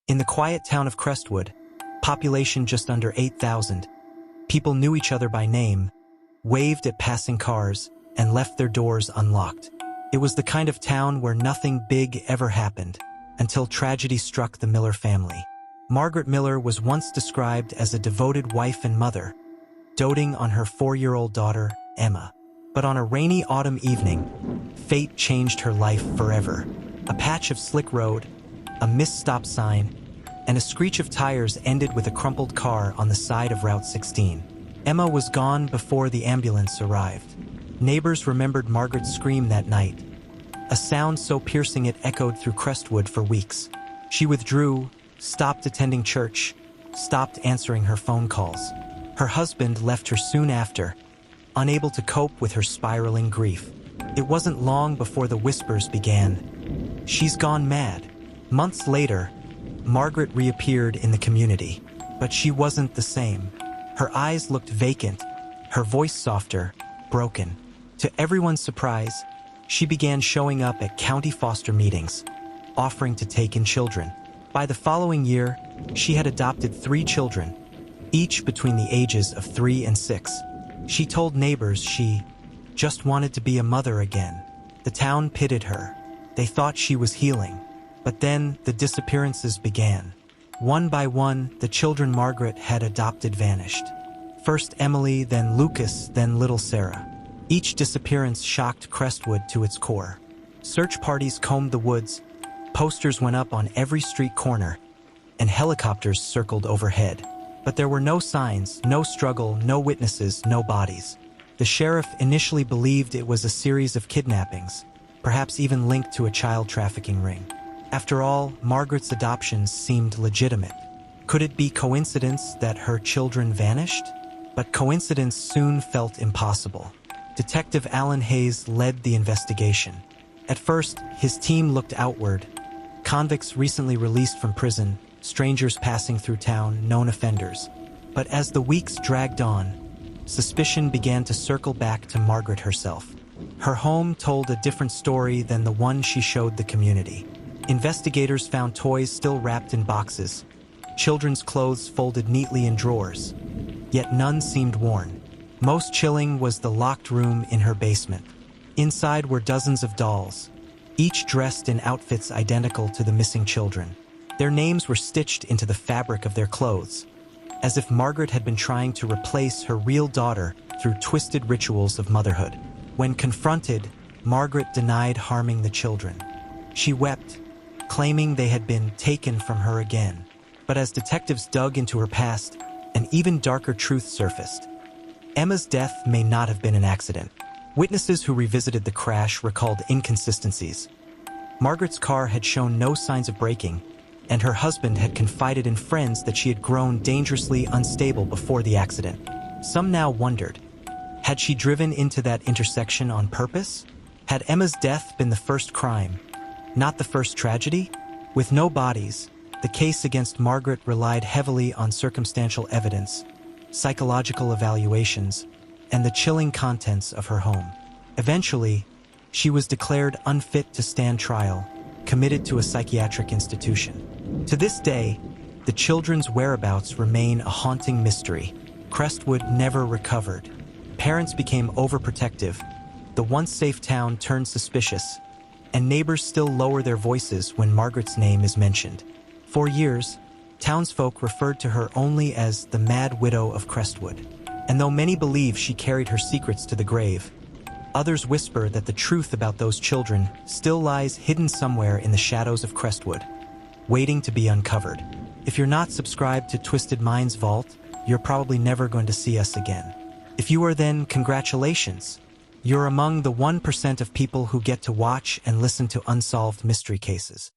In the quiet town of Crestwood, population just under 8,000, people knew each other by name, waved at passing cars, and left their doors unlocked. It was the kind of town where nothing big ever happened, until tragedy struck the Miller family. Margaret Miller was once described as a devoted wife and mother, doting on her 4-year-old daughter, Emma. But on a rainy autumn evening, fate changed her life forever. A patch of slick road, a missed stop sign, and a screech of tires ended with a crumpled car on the side of Route 16. Emma was gone before the ambulance arrived. Neighbors remembered Margaret's scream that night, a sound so piercing it echoed through Crestwood for weeks. She withdrew, stopped attending church, stopped answering her phone calls. Her husband left her soon after, unable to cope with her spiraling grief. It wasn't long before the whispers began. She's gone mad. Months later, Margaret reappeared in the community, but she wasn't the same. Her eyes looked vacant, her voice softer, broken. To everyone's surprise, she began showing up at county foster meetings, offering to take in children. By the following year, she had adopted 3 children, each between the ages of 3 and 6. She told neighbors she just wanted to be a mother again. The town pitied her. They thought she was healing. But then the disappearances began. One by one, the children Margaret had adopted vanished. First Emily, then Lucas, then little Sarah. Each disappearance shocked Crestwood to its core. Search parties combed the woods, posters went up on every street corner, and helicopters circled overhead. But there were no signs, no struggle, no witnesses, no bodies. The sheriff initially believed it was a series of kidnappings, perhaps even linked to a child trafficking ring. After all, Margaret's adoptions seemed legitimate. Could it be coincidence that her children vanished? But coincidence soon felt impossible. Detective Alan Hayes led the investigation. At first, his team looked outward. Convicts recently released from prison, strangers passing through town, known offenders. But as the weeks dragged on, suspicion began to circle back to Margaret herself. Her home told a different story than the one she showed the community. Investigators found toys still wrapped in boxes, children's clothes folded neatly in drawers, yet none seemed worn. Most chilling was the locked room in her basement. Inside were dozens of dolls, each dressed in outfits identical to the missing children. Their names were stitched into the fabric of their clothes, as if Margaret had been trying to replace her real daughter through twisted rituals of motherhood. When confronted, Margaret denied harming the children. She wept, claiming they had been taken from her again. But as detectives dug into her past, an even darker truth surfaced. Emma's death may not have been an accident. Witnesses who revisited the crash recalled inconsistencies. Margaret's car had shown no signs of braking, and her husband had confided in friends that she had grown dangerously unstable before the accident. Some now wondered, had she driven into that intersection on purpose? Had Emma's death been the first crime, not the first tragedy? With no bodies, the case against Margaret relied heavily on circumstantial evidence, psychological evaluations, and the chilling contents of her home. Eventually, she was declared unfit to stand trial, committed to a psychiatric institution. To this day, the children's whereabouts remain a haunting mystery. Crestwood never recovered. Parents became overprotective, the once safe town turned suspicious, and neighbors still lower their voices when Margaret's name is mentioned. For years, townsfolk referred to her only as the Mad Widow of Crestwood. And though many believe she carried her secrets to the grave, others whisper that the truth about those children still lies hidden somewhere in the shadows of Crestwood, waiting to be uncovered. If you're not subscribed to Twisted Minds Vault, you're probably never going to see us again. If you are, then congratulations. You're among the 1% of people who get to watch and listen to unsolved mystery cases.